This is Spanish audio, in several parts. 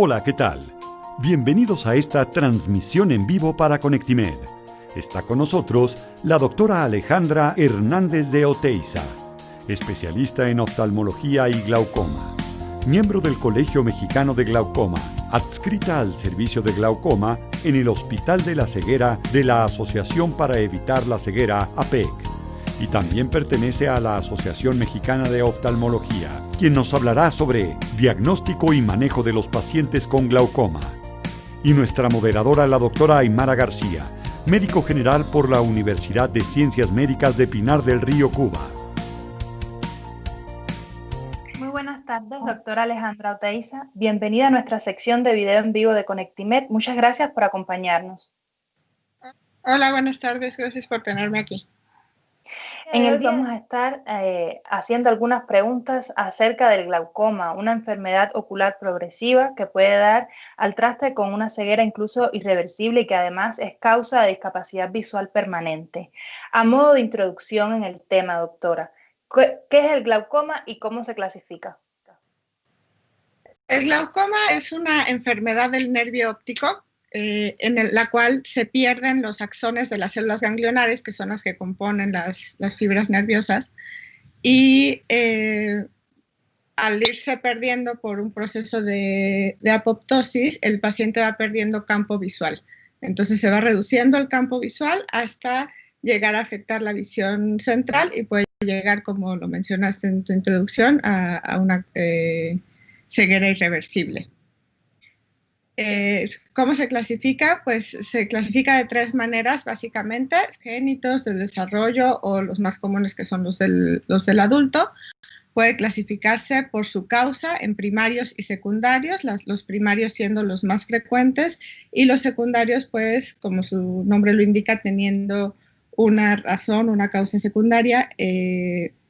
Hola, ¿qué tal? Bienvenidos a esta transmisión en vivo para Conectimed. Está con nosotros la doctora Alejandra Hernández de Oteiza, especialista en oftalmología y glaucoma, miembro del Colegio Mexicano de Glaucoma, adscrita al servicio de glaucoma en el Hospital de la Ceguera de la Asociación para Evitar la Ceguera, APEC, y también pertenece a la Asociación Mexicana de Oftalmología, quien nos hablará sobre diagnóstico y manejo de los pacientes con glaucoma. Y nuestra moderadora, la doctora Aymara García, médico general por la Universidad de Ciencias Médicas de Pinar del Río, Cuba. Muy buenas tardes, doctora Alejandra Oteiza. Bienvenida a nuestra sección de video en vivo de Conectimed. Muchas gracias por acompañarnos. Hola, buenas tardes. Gracias por tenerme aquí. En el día vamos a estar haciendo algunas preguntas acerca del glaucoma, una enfermedad ocular progresiva que puede dar al traste con una ceguera incluso irreversible y que además es causa de discapacidad visual permanente. A modo de introducción en el tema, doctora, ¿qué es el glaucoma y cómo se clasifica? El glaucoma es una enfermedad del nervio óptico en la cual se pierden los axones de las células ganglionares, que son las que componen las fibras nerviosas, y al irse perdiendo por un proceso de apoptosis, el paciente va perdiendo campo visual. Entonces se va reduciendo el campo visual hasta llegar a afectar la visión central y puede llegar, como lo mencionaste en tu introducción, a una ceguera irreversible. ¿Cómo se clasifica? Pues se clasifica de tres maneras, básicamente: génitos, del desarrollo o los más comunes, que son los del adulto. Puede clasificarse por su causa en primarios y secundarios, los primarios siendo los más frecuentes y los secundarios, pues, como su nombre lo indica, teniendo una razón, una causa secundaria.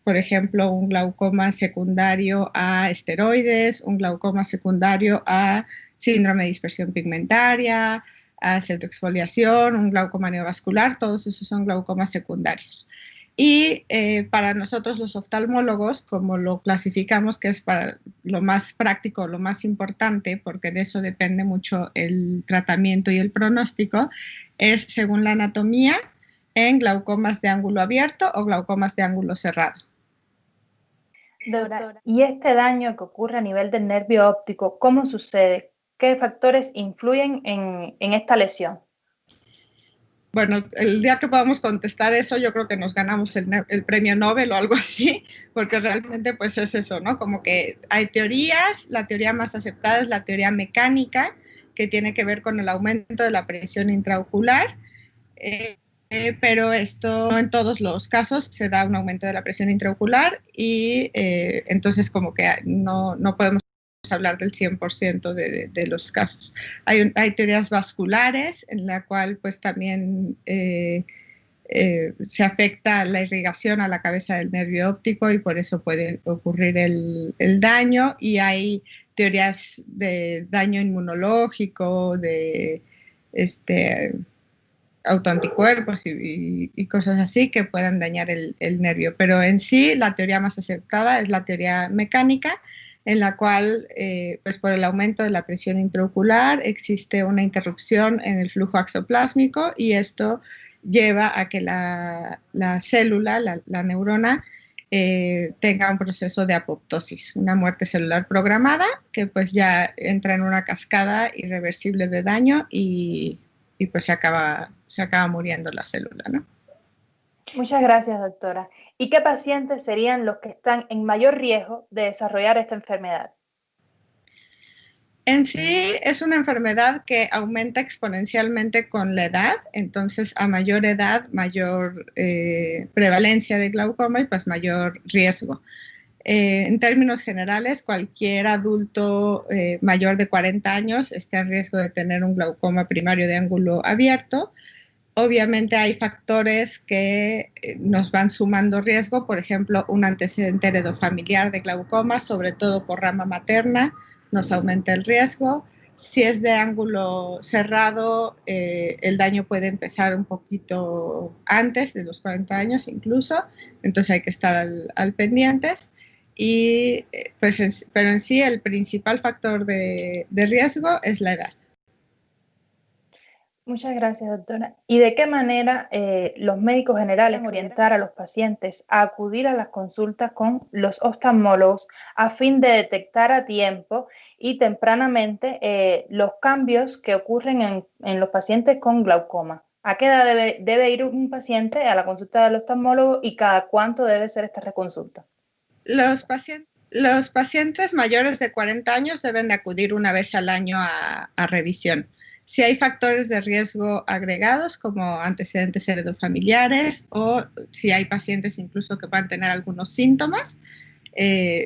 Por ejemplo, un glaucoma secundario a esteroides, un glaucoma secundario a síndrome de dispersión pigmentaria, a cetoexfoliación, un glaucoma neovascular, todos esos son glaucomas secundarios. Y para nosotros los oftalmólogos, como lo clasificamos, que es para lo más práctico, lo más importante, porque de eso depende mucho el tratamiento y el pronóstico, es según la anatomía en glaucomas de ángulo abierto o glaucomas de ángulo cerrado. Doctora, ¿y este daño que ocurre a nivel del nervio óptico, cómo sucede? ¿Qué factores influyen en esta lesión? Bueno, el día que podamos contestar eso, yo creo que nos ganamos el premio Nobel o algo así, porque realmente pues es eso, ¿no? Como que hay teorías, la teoría más aceptada es la teoría mecánica, que tiene que ver con el aumento de la presión intraocular, pero esto no en todos los casos se da un aumento de la presión intraocular y entonces como que no podemos hablar del 100% de los casos. Hay teorías vasculares en la cual pues también se afecta la irrigación a la cabeza del nervio óptico y por eso puede ocurrir el daño, y hay teorías de daño inmunológico, de autoanticuerpos y cosas así que puedan dañar el nervio, pero en sí la teoría más aceptada es la teoría mecánica, en la cual, pues por el aumento de la presión intraocular existe una interrupción en el flujo axoplásmico y esto lleva a que la célula, la neurona, tenga un proceso de apoptosis, una muerte celular programada que pues ya entra en una cascada irreversible de daño y pues se acaba muriendo la célula, ¿no? Muchas gracias, doctora. ¿Y qué pacientes serían los que están en mayor riesgo de desarrollar esta enfermedad? En sí es una enfermedad que aumenta exponencialmente con la edad, entonces a mayor edad, mayor prevalencia de glaucoma y pues mayor riesgo. En términos generales, cualquier adulto mayor de 40 años está en riesgo de tener un glaucoma primario de ángulo abierto. Obviamente hay factores que nos van sumando riesgo, por ejemplo, un antecedente heredofamiliar de glaucoma, sobre todo por rama materna, nos aumenta el riesgo. Si es de ángulo cerrado, el daño puede empezar un poquito antes de los 40 años incluso, entonces hay que estar al pendientes. pero en sí el principal factor de riesgo es la edad. Muchas gracias, doctora. ¿Y de qué manera los médicos generales orientar a los pacientes a acudir a las consultas con los oftalmólogos a fin de detectar a tiempo y tempranamente los cambios que ocurren en los pacientes con glaucoma? ¿A qué edad debe ir un paciente a la consulta del oftalmólogo y cada cuánto debe ser esta reconsulta? Los pacientes mayores de 40 años deben de acudir una vez al año a revisión. Si hay factores de riesgo agregados como antecedentes heredofamiliares o si hay pacientes incluso que puedan tener algunos síntomas,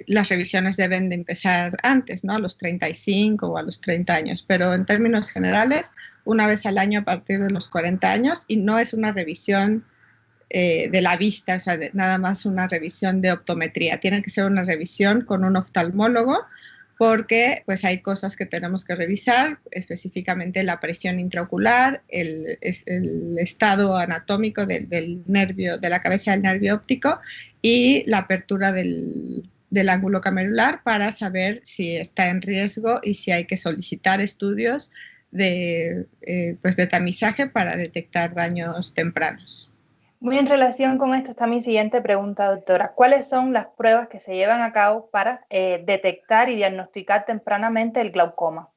las revisiones deben de empezar antes, ¿no? A los 35 o a los 30 años, pero en términos generales, una vez al año a partir de los 40 años, y no es una revisión de la vista, o sea, nada más una revisión de optometría. Tiene que ser una revisión con un oftalmólogo porque pues hay cosas que tenemos que revisar, específicamente la presión intraocular, el estado anatómico del nervio, de la cabeza del nervio óptico y la apertura del ángulo camerular para saber si está en riesgo y si hay que solicitar estudios de tamizaje para detectar daños tempranos. Muy en relación con esto está mi siguiente pregunta, doctora. ¿Cuáles son las pruebas que se llevan a cabo para detectar y diagnosticar tempranamente el glaucoma?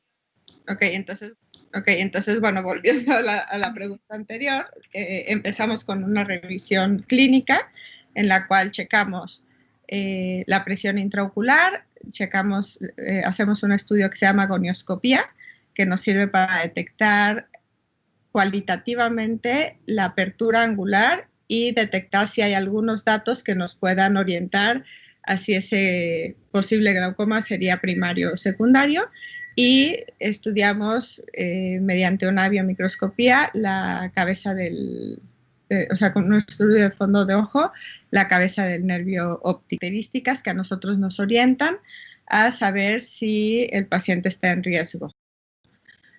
Ok, entonces bueno, volviendo a la pregunta anterior, empezamos con una revisión clínica en la cual checamos la presión intraocular, hacemos un estudio que se llama gonioscopía, que nos sirve para detectar cualitativamente la apertura angular y detectar si hay algunos datos que nos puedan orientar a si ese posible glaucoma sería primario o secundario. Y estudiamos mediante una biomicroscopía la cabeza o sea, con un estudio de fondo de ojo, la cabeza del nervio óptico, características que a nosotros nos orientan a saber si el paciente está en riesgo.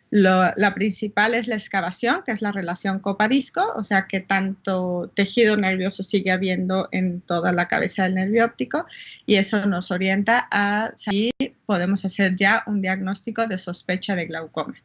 La principal es la excavación, que es la relación copa-disco, o sea, que tanto tejido nervioso sigue habiendo en toda la cabeza del nervio óptico, y eso nos orienta a si podemos hacer ya un diagnóstico de sospecha de glaucoma.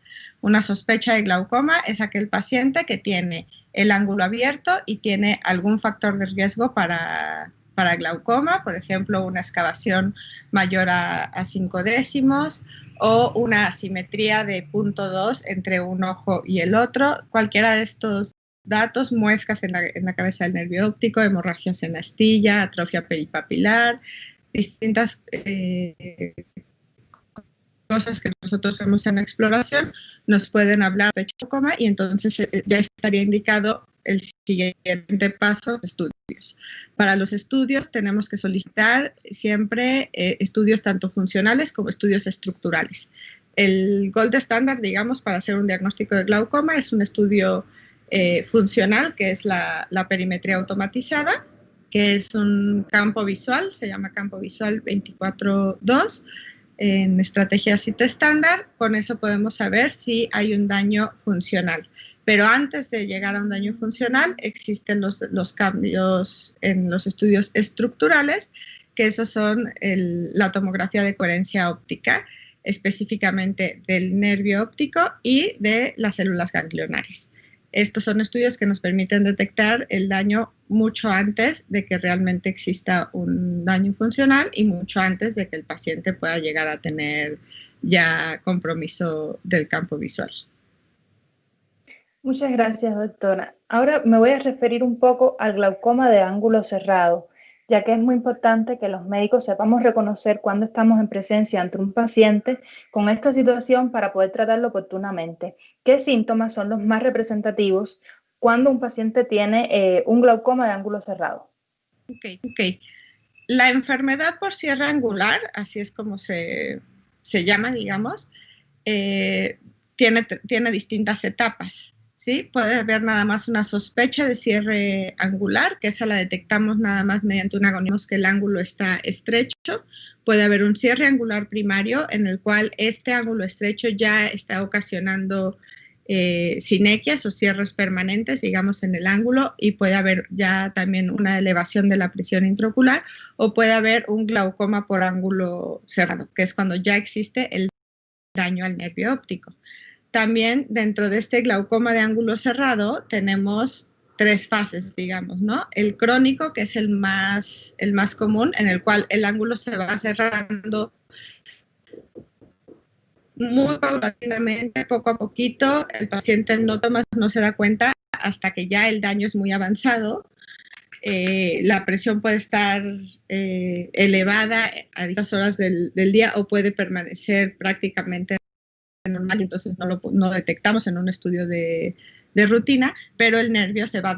Una sospecha de glaucoma es aquel paciente que tiene el ángulo abierto y tiene algún factor de riesgo para glaucoma, por ejemplo, una excavación mayor a 5 décimos, o una asimetría de 0.2 entre un ojo y el otro. Cualquiera de estos datos, muescas en la cabeza del nervio óptico, hemorragias en la astilla, atrofia peripapilar, distintas cosas que nosotros vemos en la exploración, nos pueden hablar de glaucoma y entonces ya estaría indicado el siguiente paso, estudios. Para los estudios tenemos que solicitar siempre estudios tanto funcionales como estudios estructurales. El gold standard, digamos, para hacer un diagnóstico de glaucoma es un estudio funcional, que es la perimetría automatizada, que es un campo visual, se llama campo visual 24-2, en estrategia CIT estándar. Con eso podemos saber si hay un daño funcional. Pero antes de llegar a un daño funcional, existen los cambios en los estudios estructurales, que esos son la tomografía de coherencia óptica, específicamente del nervio óptico y de las células ganglionares. Estos son estudios que nos permiten detectar el daño mucho antes de que realmente exista un daño funcional y mucho antes de que el paciente pueda llegar a tener ya compromiso del campo visual. Muchas gracias, doctora. Ahora me voy a referir un poco al glaucoma de ángulo cerrado, ya que es muy importante que los médicos sepamos reconocer cuando estamos en presencia ante un paciente con esta situación para poder tratarlo oportunamente. ¿Qué síntomas son los más representativos cuando un paciente tiene un glaucoma de ángulo cerrado? Ok. La enfermedad por cierre angular, así es como se llama, digamos, tiene distintas etapas. ¿Sí? Puede haber nada más una sospecha de cierre angular, que esa la detectamos nada más mediante un agonismo que el ángulo está estrecho. Puede haber un cierre angular primario en el cual este ángulo estrecho ya está ocasionando sinequias o cierres permanentes, digamos, en el ángulo, y puede haber ya también una elevación de la presión intraocular, o puede haber un glaucoma por ángulo cerrado, que es cuando ya existe el daño al nervio óptico. También dentro de este glaucoma de ángulo cerrado tenemos 3 fases, digamos, ¿no? El crónico, que es el más común, en el cual el ángulo se va cerrando muy paulatinamente, poco a poquito. El paciente no se da cuenta hasta que ya el daño es muy avanzado. La presión puede estar elevada a distintas horas del día o puede permanecer prácticamente normal, y entonces no detectamos en un estudio de rutina, pero el nervio se va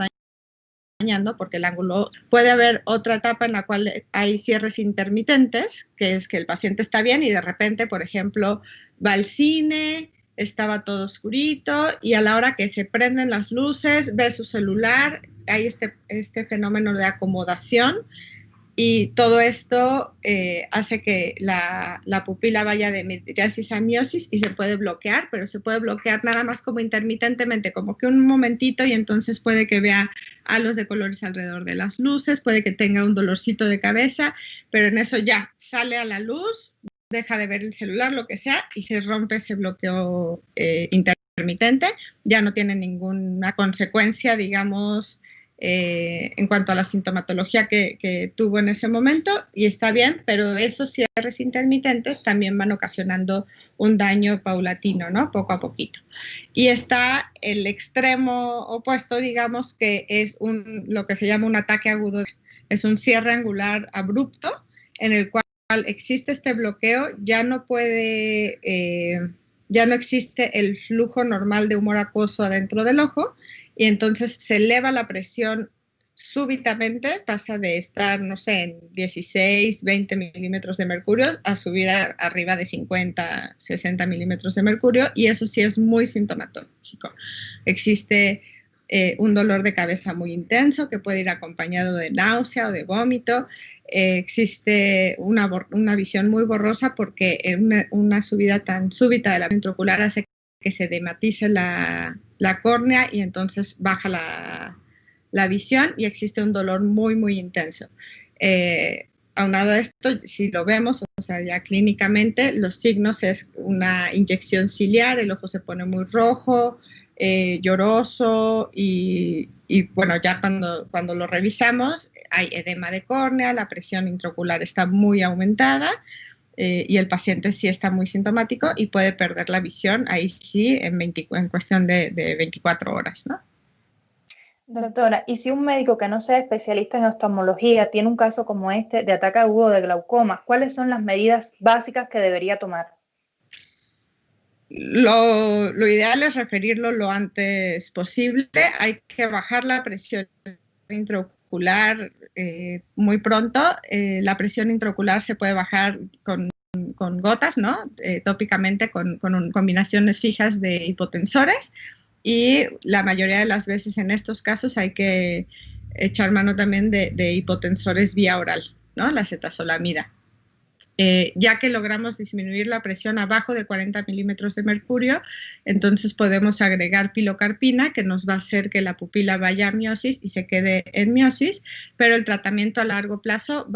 dañando porque el ángulo. Puede haber otra etapa en la cual hay cierres intermitentes, que es que el paciente está bien y de repente, por ejemplo, va al cine, estaba todo oscurito y a la hora que se prenden las luces, ve su celular, hay este fenómeno de acomodación, y todo esto hace que la pupila vaya de midriasis a miosis y se puede bloquear, pero se puede bloquear nada más como intermitentemente, como que un momentito, y entonces puede que vea halos de colores alrededor de las luces, puede que tenga un dolorcito de cabeza, pero en eso ya sale a la luz, deja de ver el celular, lo que sea, y se rompe ese bloqueo intermitente, ya no tiene ninguna consecuencia, digamos, en cuanto a la sintomatología que tuvo en ese momento, y está bien, pero esos cierres intermitentes también van ocasionando un daño paulatino, ¿no? Poco a poquito. Y está el extremo opuesto, digamos, que es lo que se llama un ataque agudo. Es un cierre angular abrupto en el cual existe este bloqueo, ya no existe el flujo normal de humor acuoso adentro del ojo, y entonces se eleva la presión súbitamente, pasa de estar, no sé, en 16, 20 milímetros de mercurio a subir arriba de 50, 60 milímetros de mercurio, y eso sí es muy sintomatológico. Existe un dolor de cabeza muy intenso que puede ir acompañado de náusea o de vómito. Existe una visión muy borrosa porque una subida tan súbita de la intraocular hace que se dematice la córnea y entonces baja la visión, y existe un dolor muy, muy intenso. Aunado a esto, si lo vemos, o sea, ya clínicamente, los signos es una inyección ciliar, el ojo se pone muy rojo, lloroso, y bueno, ya cuando lo revisamos, hay edema de córnea, la presión intraocular está muy aumentada, y el paciente sí está muy sintomático y puede perder la visión, ahí sí, en cuestión de 24 horas, ¿no? Doctora, y si un médico que no sea especialista en oftalmología tiene un caso como este de ataque agudo de glaucoma, ¿cuáles son las medidas básicas que debería tomar? Lo ideal es referirlo lo antes posible. Hay que bajar la presión intraocular muy pronto. La presión intraocular se puede bajar con gotas, ¿no? Tópicamente con combinaciones fijas de hipotensores, y la mayoría de las veces en estos casos hay que echar mano también de hipotensores vía oral, ¿no? La acetazolamida. Ya que logramos disminuir la presión abajo de 40 milímetros de mercurio, entonces podemos agregar pilocarpina, que nos va a hacer que la pupila vaya a miosis y se quede en miosis, pero el tratamiento a largo plazo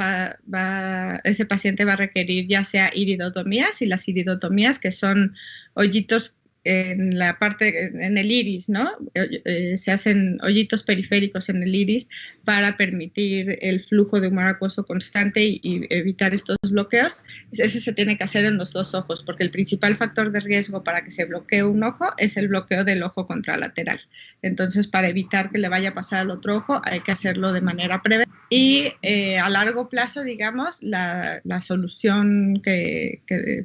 ese paciente va a requerir ya sea iridotomías, y las iridotomías, que son hoyitos en la parte, en el iris, ¿no? Se hacen hoyitos periféricos en el iris para permitir el flujo de humor acuoso constante y evitar estos bloqueos. Ese se tiene que hacer en los dos ojos, porque el principal factor de riesgo para que se bloquee un ojo es el bloqueo del ojo contralateral. Entonces, para evitar que le vaya a pasar al otro ojo, hay que hacerlo de manera preventiva. Y a largo plazo, digamos, la solución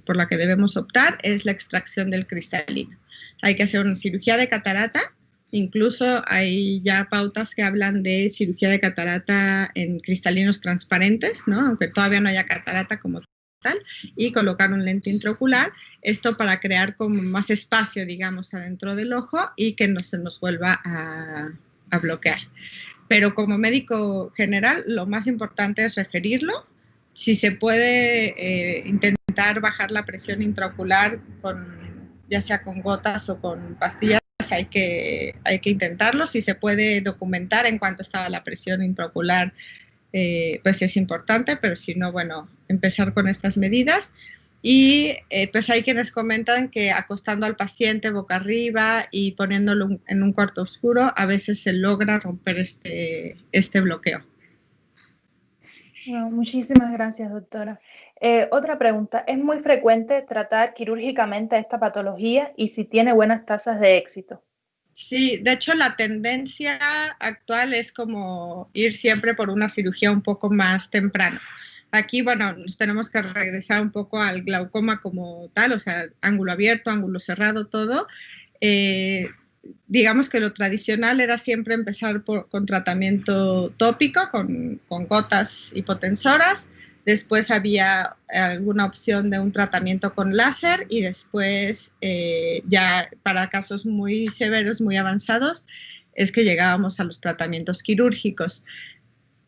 por la que debemos optar es la extracción del cristalino. Hay que hacer una cirugía de catarata. Incluso hay ya pautas que hablan de cirugía de catarata en cristalinos transparentes, ¿no? Aunque todavía no haya catarata como tal, y colocar un lente intraocular, esto para crear como más espacio, digamos, adentro del ojo y que no se nos vuelva a bloquear. Pero como médico general, lo más importante es referirlo. Si se puede intentar bajar la presión intraocular ya sea con gotas o con pastillas, hay que intentarlo. Si se puede documentar en cuánto estaba la presión intraocular, pues es importante, pero si no, bueno, empezar con estas medidas. Y pues hay quienes comentan que acostando al paciente boca arriba y poniéndolo en un cuarto oscuro, a veces se logra romper este bloqueo. Bueno, muchísimas gracias, doctora. Otra pregunta, ¿es muy frecuente tratar quirúrgicamente esta patología y si tiene buenas tasas de éxito? Sí, de hecho la tendencia actual es como ir siempre por una cirugía un poco más temprana. Aquí, bueno, nos tenemos que regresar un poco al glaucoma como tal, o sea, ángulo abierto, ángulo cerrado, todo. Digamos que lo tradicional era siempre empezar con tratamiento tópico, con gotas hipotensoras. Después había alguna opción de un tratamiento con láser y después ya para casos muy severos, muy avanzados, es que llegábamos a los tratamientos quirúrgicos.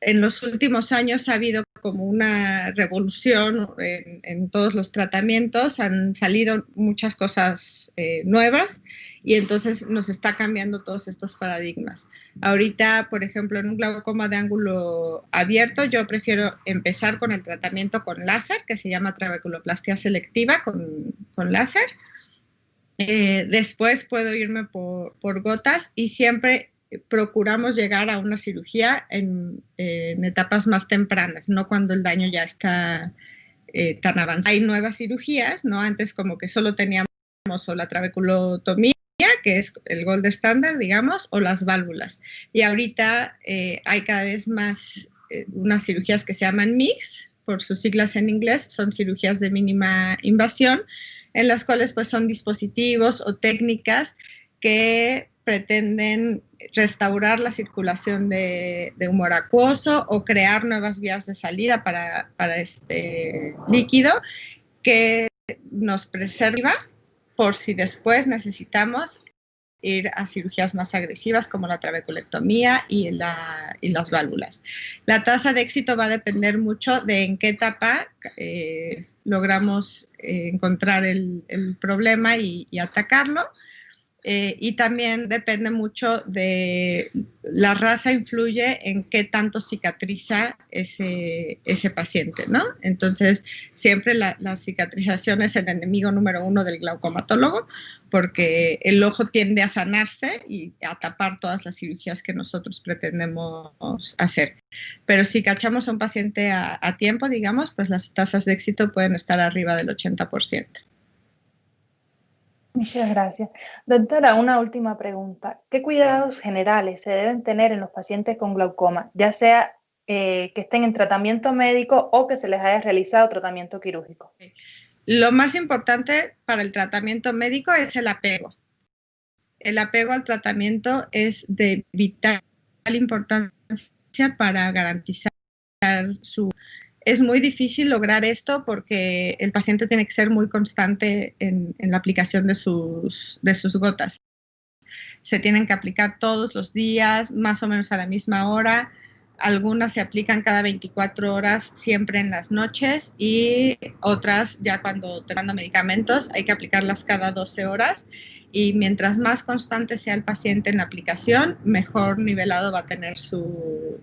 En los últimos años ha habido como una revolución en todos los tratamientos, han salido muchas cosas nuevas y entonces nos está cambiando todos estos paradigmas. Ahorita, por ejemplo, en un glaucoma de ángulo abierto, yo prefiero empezar con el tratamiento con láser, que se llama trabeculoplastia selectiva con láser. Después puedo irme por gotas y siempre procuramos llegar a una cirugía en etapas más tempranas, no cuando el daño ya está tan avanzado. Hay nuevas cirugías, ¿no? Antes como que solo teníamos o la trabeculotomía, que es el gold standard, digamos, o las válvulas. Y ahorita hay cada vez más unas cirugías que se llaman MIGS, por sus siglas en inglés, son cirugías de mínima invasión, en las cuales pues son dispositivos o técnicas que pretenden restaurar la circulación de humor acuoso o crear nuevas vías de salida para este líquido que nos preserva por si después necesitamos ir a cirugías más agresivas como la trabeculectomía y las válvulas. La tasa de éxito va a depender mucho de en qué etapa logramos encontrar el problema y atacarlo. Y también depende mucho de la raza, influye en qué tanto cicatriza ese paciente, ¿no? Entonces, siempre la cicatrización es el enemigo número uno del glaucomatólogo, porque el ojo tiende a sanarse y a tapar todas las cirugías que nosotros pretendemos hacer. Pero si cachamos a un paciente a tiempo, digamos, pues las tasas de éxito pueden estar arriba del 80%. Muchas gracias. Doctora, una última pregunta. ¿Qué cuidados generales se deben tener en los pacientes con glaucoma, ya sea que estén en tratamiento médico o que se les haya realizado tratamiento quirúrgico? Lo más importante para el tratamiento médico es el apego. El apego al tratamiento es de vital importancia para garantizar su... Es muy difícil lograr esto porque el paciente tiene que ser muy constante en la aplicación de sus gotas. Se tienen que aplicar todos los días, más o menos a la misma hora. Algunas se aplican cada 24 horas, siempre en las noches, y otras ya cuando tomando medicamentos hay que aplicarlas cada 12 horas. Y mientras más constante sea el paciente en la aplicación, mejor nivelado va a tener su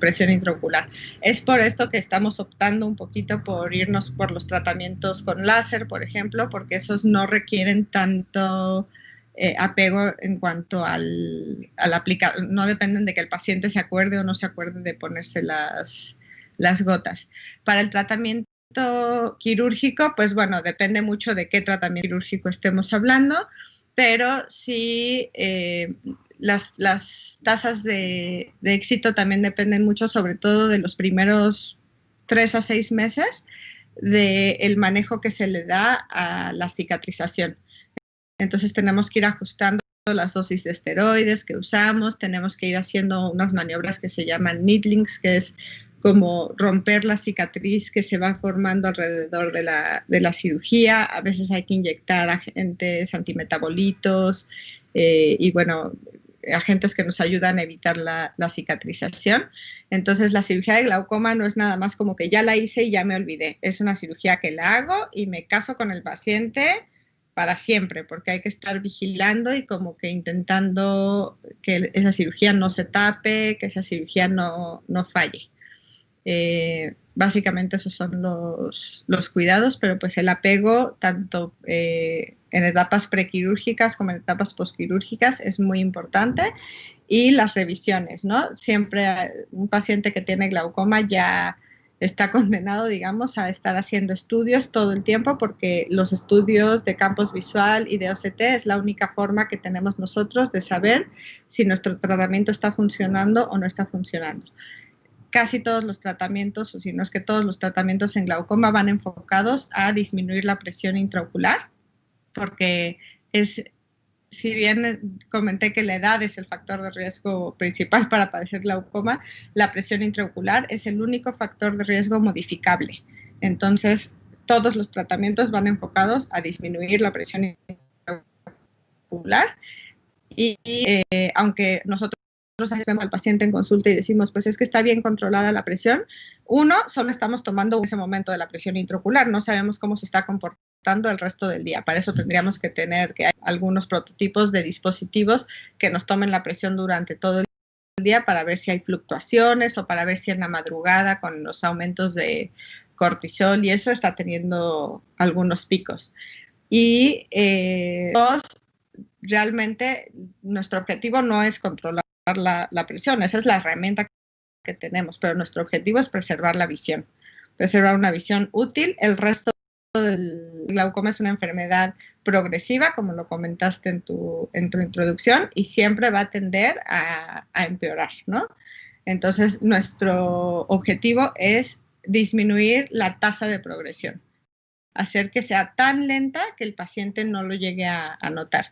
presión intraocular. Es por esto que estamos optando un poquito por irnos por los tratamientos con láser, por ejemplo, porque esos no requieren tanto apego en cuanto al aplicar, no dependen de que el paciente se acuerde o no se acuerde de ponerse las gotas. Para el tratamiento quirúrgico, pues bueno, depende mucho de qué tratamiento quirúrgico estemos hablando, pero sí las tasas de éxito también dependen mucho, sobre todo de los primeros 3 a 6 meses del manejo que se le da a la cicatrización. Entonces tenemos que ir ajustando las dosis de esteroides que usamos, tenemos que ir haciendo unas maniobras que se llaman needlings, que es como romper la cicatriz que se va formando alrededor de la cirugía. A veces hay que inyectar agentes antimetabolitos y bueno, agentes que nos ayudan a evitar la cicatrización. Entonces la cirugía de glaucoma no es nada más como que ya la hice y ya me olvidé. Es una cirugía que la hago y me caso con el paciente para siempre, porque hay que estar vigilando y como que intentando que esa cirugía no se tape, que esa cirugía no falle. Básicamente esos son los cuidados, pero pues el apego tanto en etapas prequirúrgicas como en etapas posquirúrgicas es muy importante. Y las revisiones, ¿no? Siempre un paciente que tiene glaucoma ya está condenado, digamos, a estar haciendo estudios todo el tiempo, porque los estudios de campos visual y de OCT es la única forma que tenemos nosotros de saber si nuestro tratamiento está funcionando o no está funcionando. Casi todos los tratamientos, o si no es que todos los tratamientos en glaucoma van enfocados a disminuir la presión intraocular, porque si bien comenté que la edad es el factor de riesgo principal para padecer glaucoma, la presión intraocular es el único factor de riesgo modificable. Entonces, todos los tratamientos van enfocados a disminuir la presión intraocular y aunque nosotros vemos al paciente en consulta y decimos, pues es que está bien controlada la presión, solo estamos tomando ese momento de la presión intraocular, no sabemos cómo se está comportando el resto del día. Para eso tendríamos que tener algunos prototipos de dispositivos que nos tomen la presión durante todo el día para ver si hay fluctuaciones o para ver si en la madrugada con los aumentos de cortisol y eso está teniendo algunos picos. Y realmente nuestro objetivo no es controlar la presión, esa es la herramienta que tenemos, pero nuestro objetivo es preservar la visión, preservar una visión útil. El resto del glaucoma es una enfermedad progresiva, como lo comentaste en tu introducción, y siempre va a tender a empeorar, ¿no? Entonces, nuestro objetivo es disminuir la tasa de progresión, hacer que sea tan lenta que el paciente no lo llegue a notar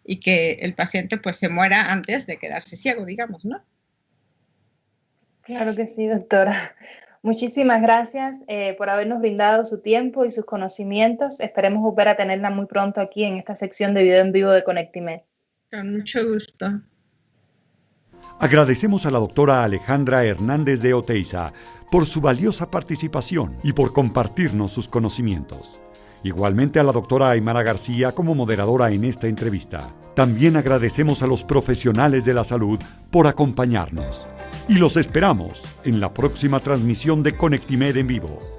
y que el paciente pues se muera antes de quedarse ciego, digamos, ¿no? Claro que sí, doctora. Muchísimas gracias por habernos brindado su tiempo y sus conocimientos. Esperemos volver a tenerla muy pronto aquí en esta sección de video en vivo de Conectimed. Con mucho gusto. Agradecemos a la doctora Alejandra Hernández de Oteiza por su valiosa participación y por compartirnos sus conocimientos. Igualmente a la doctora Aymara García como moderadora en esta entrevista. También agradecemos a los profesionales de la salud por acompañarnos. Y los esperamos en la próxima transmisión de Conectimed en vivo.